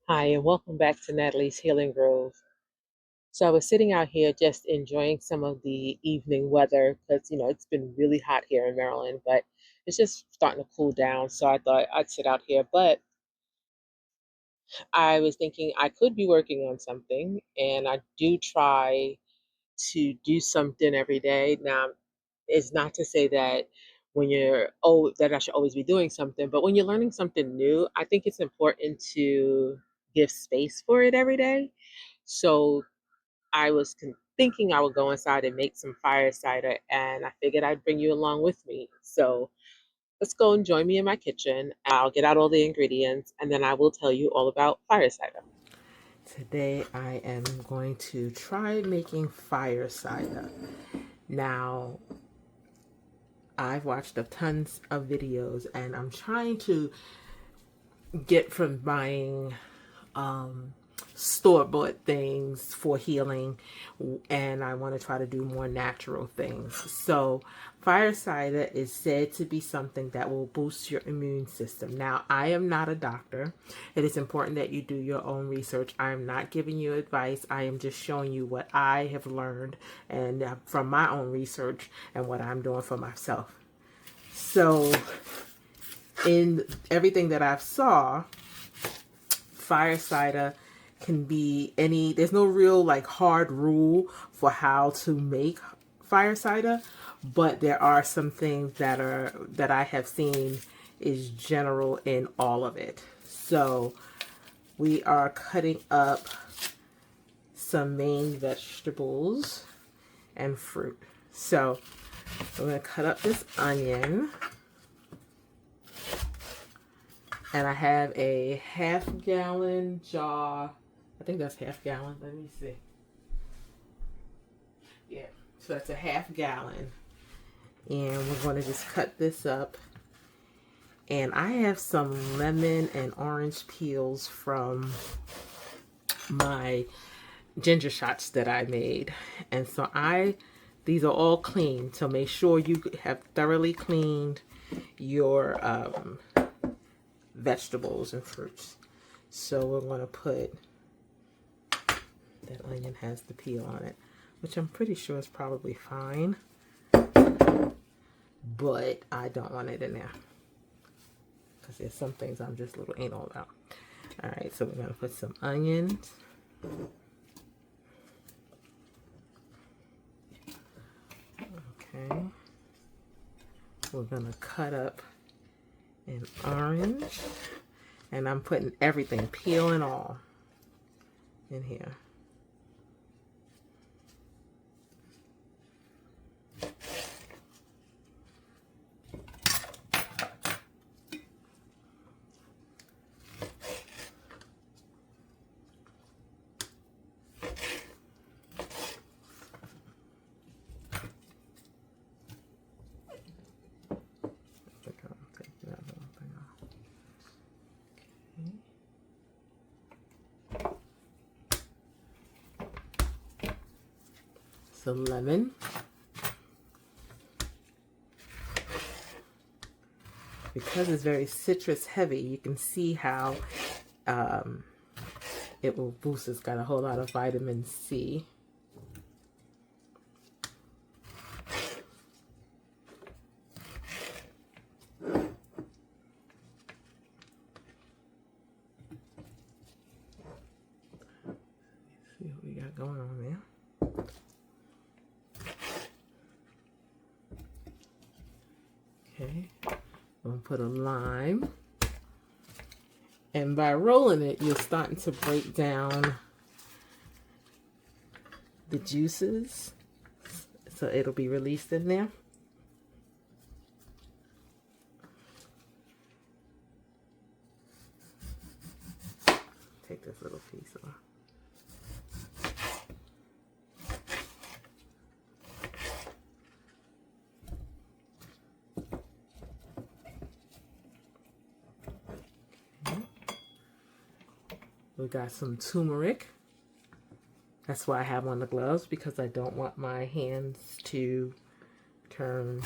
Hi, and welcome back to Natalie's Healing Grove. So I was sitting out here just enjoying some of the evening weather because, it's been really hot here in Maryland, but it's just starting to cool down. So I thought I'd sit out here. But I was thinking I could be working on something, and I do try to do something every day. Now, it's not to say that that I should always be doing something, but when you're learning something new, I think it's important to give space for it every day. So I was thinking I would go inside and make some fire cider, and I figured I'd bring you along with me. So let's go and join me in my kitchen. I'll get out all the ingredients, and then I will tell you all about fire cider. Today I am going to try making fire cider. Now, I've watched a tons of videos and I'm trying to get from buying um, store-bought things for healing, and I want to try to do more natural things. So fire cider is said to be something that will boost your immune system. Now, I am not a doctor. It is important that you do your own research. I am not giving you advice. I am just showing you what I have learned and from my own research and what I'm doing for myself. So in everything that I've saw, fire cider can be any, there's no real like hard rule for how to make fire cider, but there are some things that I have seen is general in all of it. So we are cutting up some main vegetables and fruit. So I'm going to cut up this onion. And I have a half-gallon jar. I think that's half-gallon. Let me see. Yeah, so that's a half-gallon. And we're going to just cut this up. And I have some lemon and orange peels from my ginger shots that I made. And so these are all clean. So make sure you have thoroughly cleaned your vegetables and fruits. So we're going to put, that onion has the peel on it, which I'm pretty sure is probably fine, but I don't want it in there because there's some things I'm just a little anal about. All right, so we're going to put some onions. Okay. We're going to cut up an orange, and I'm putting everything, peel and all, in here. Some lemon. Because it's very citrus heavy, you can see how it will boost. It's got a whole lot of vitamin C. See what we got going on there. Okay, I'm gonna put a lime. And by rolling it, you're starting to break down the juices. So it'll be released in there. Take this little piece off. We got some turmeric. That's why I have on the gloves, because I don't want my hands to turn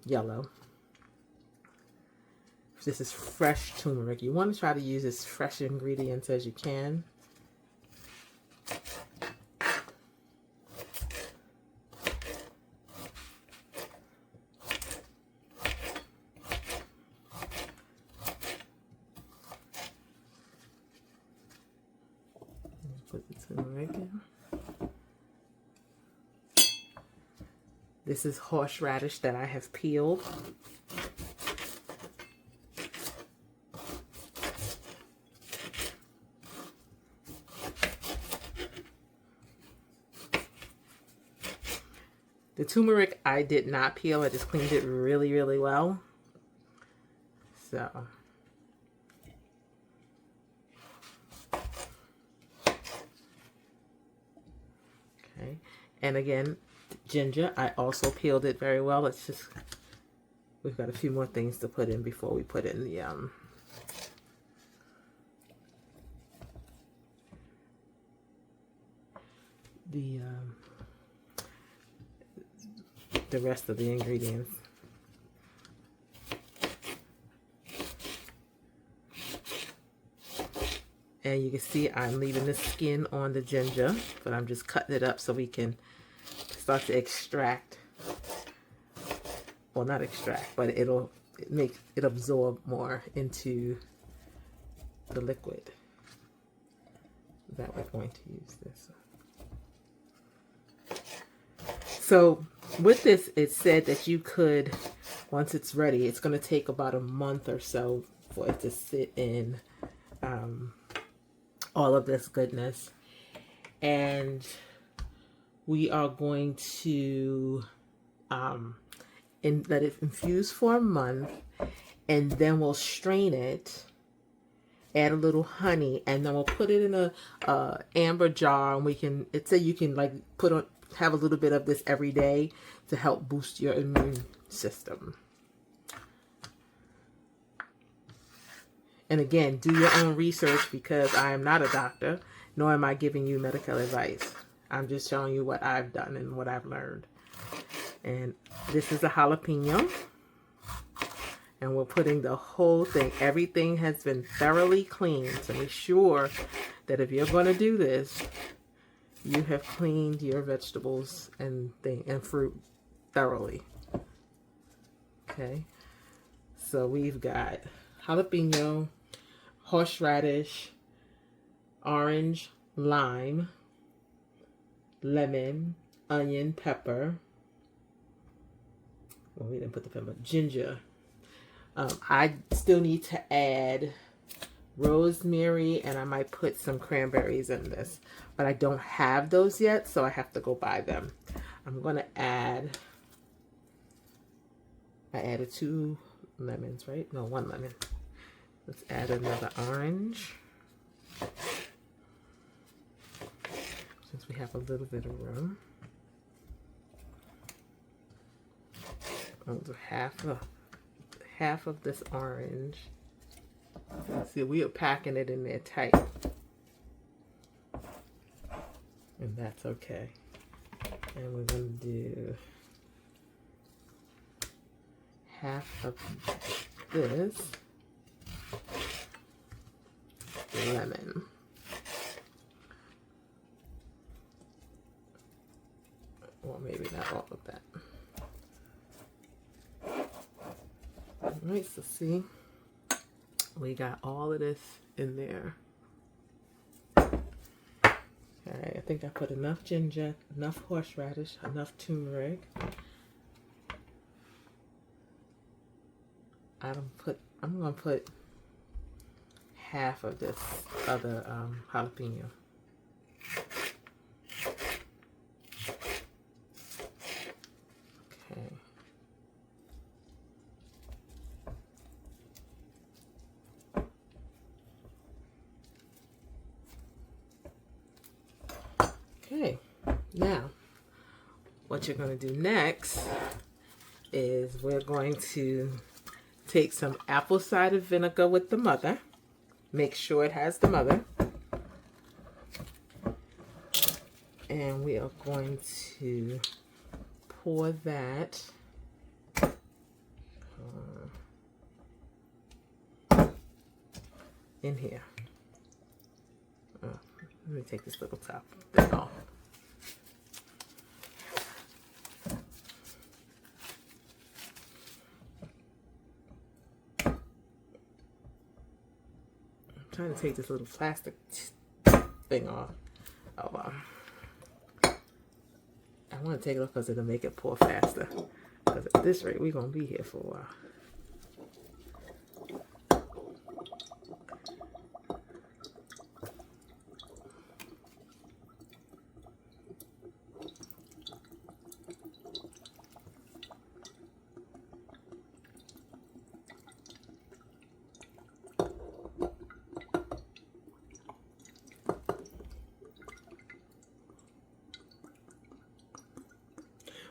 yellow. This is fresh turmeric. You want to try to use as fresh ingredients as you can. Put the turmeric in. This is horseradish that I have peeled. The turmeric I did not peel. I just cleaned it really, really well. So, okay. And again, ginger, I also peeled it very well. It's just, we've got a few more things to put in before we put in the rest of the ingredients. And you can see I'm leaving the skin on the ginger, but I'm just cutting it up so we can start to extract. Well, not extract, but it'll make it absorb more into the liquid that we're going to use this. So with this, it said that you could, once it's ready, it's going to take about a month or so for it to sit in all of this goodness. And we are going to let it infuse for a month, and then we'll strain it, add a little honey, and then we'll put it in a amber jar, and we can, it said you can like have a little bit of this every day to help boost your immune system. And again, do your own research, because I am not a doctor, nor am I giving you medical advice. I'm just showing you what I've done and what I've learned. And this is a jalapeno. And we're putting the whole thing. Everything has been thoroughly cleaned. So make sure that if you're going to do this, you have cleaned your vegetables and fruit thoroughly. Okay. So we've got jalapeno, horseradish, orange, lime, lemon, onion, pepper. Well, we didn't put the pepper. Ginger. I still need to add rosemary, and I might put some cranberries in this, but I don't have those yet, so I have to go buy them. I'm going to add, I added 2 lemons, right? No, 1 lemon. Let's add another orange, since we have a little bit of room. I'll do half of this orange. See, we are packing it in there tight, and that's okay. And we're going to do half of this lemon. Or maybe not all of that. Alright, so see, we got all of this in there. Alright, I think I put enough ginger, enough horseradish, enough turmeric. I'm gonna put half of this other jalapeno. Okay. Okay, now what you're going to do next is we're going to take some apple cider vinegar with the mother. Make sure it has the mother. And we are going to pour that in here. Let me take this little top thing off. I'm trying to take this little plastic thing off. Oh, wow. I want to take it off because it'll make it pour faster. Because at this rate, we're going to be here for a while.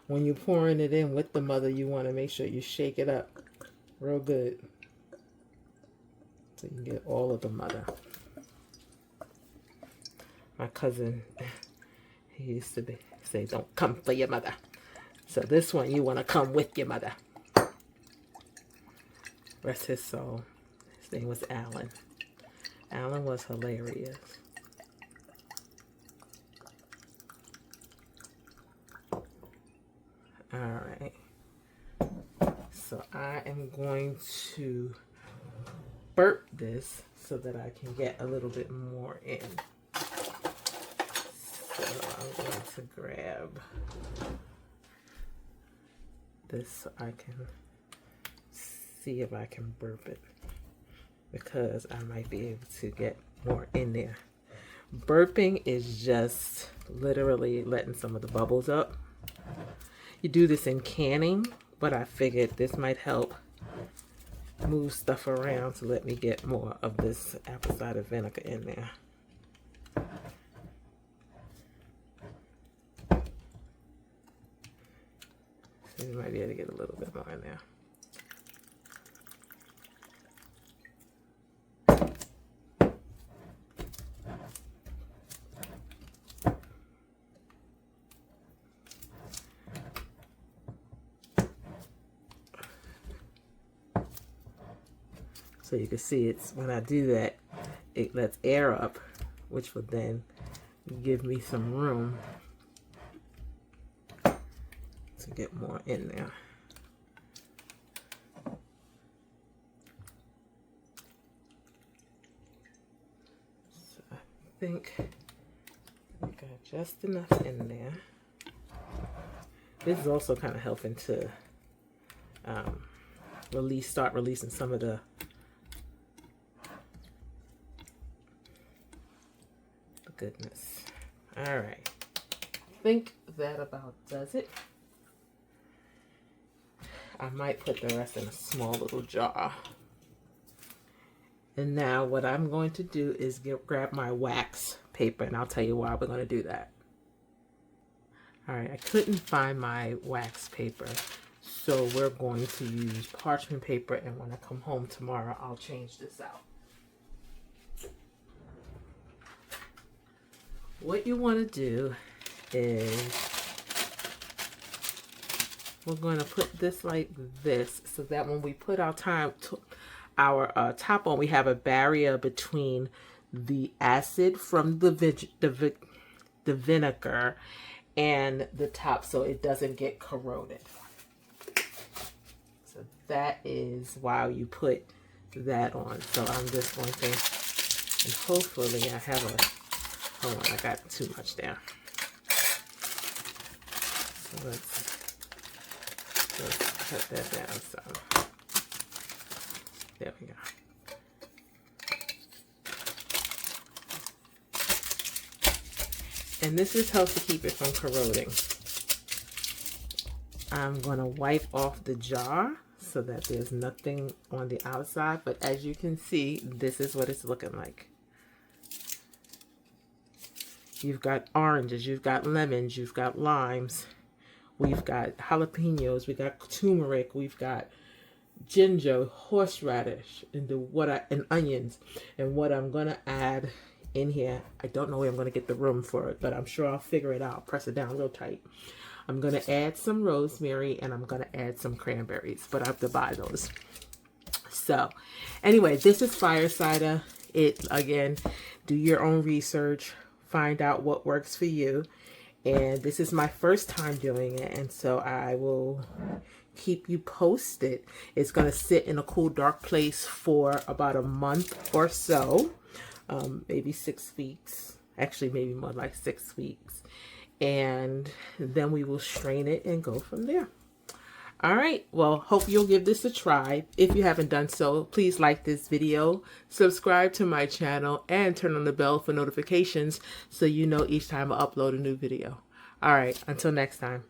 When you're pouring it in with the mother, you want to make sure you shake it up real good so you can get all of the mother. My cousin, he used to say, don't come for your mother. So this one, you want to come with your mother. Rest his soul. His name was Alan. Alan was hilarious. All right. So I am going to burp this so that I can get a little bit more in. So I'm going to grab this so I can see if I can burp it, because I might be able to get more in there. Burping is just literally letting some of the bubbles up. You do this in canning, but I figured this might help move stuff around to let me get more of this apple cider vinegar in there. So you might be able to get a little bit more in there. So you can see it's when I do that, it lets air up, which will then give me some room to get more in there. So I think I got just enough in there. This is also kind of helping to start releasing some of the goodness. All right, I think that about does it. I might put the rest in a small little jar. And now what I'm going to do is grab my wax paper, and I'll tell you why we're going to do that. All right, I couldn't find my wax paper, so we're going to use parchment paper, and when I come home tomorrow, I'll change this out. What you want to do is we're going to put this like this so that when we put our top on, we have a barrier between the acid from the vinegar and the top, so it doesn't get corroded. So that is why you put that on. So I'm just going to, and hopefully I have a, hold on, I got too much there. So let's cut that down some. There we go. And this just helps to keep it from corroding. I'm going to wipe off the jar so that there's nothing on the outside. But as you can see, this is what it's looking like. You've got oranges, you've got lemons, you've got limes, we've got jalapenos, we've got turmeric, we've got ginger, horseradish, and onions. And what I'm gonna add in here, I don't know where I'm gonna get the room for it, but I'm sure I'll figure it out. Press it down real tight. I'm gonna add some rosemary, and I'm gonna add some cranberries, but I have to buy those. So anyway, this is fire cider. It again, do your own research, find out what works for you. And this is my first time doing it, and so I will keep you posted. It's going to sit in a cool, dark place for about a month or so, maybe 6 weeks. Actually, maybe more like 6 weeks. And then we will strain it and go from there. All right, well, hope you'll give this a try. If you haven't done so, please like this video, subscribe to my channel, and turn on the bell for notifications so you know each time I upload a new video. All right, until next time.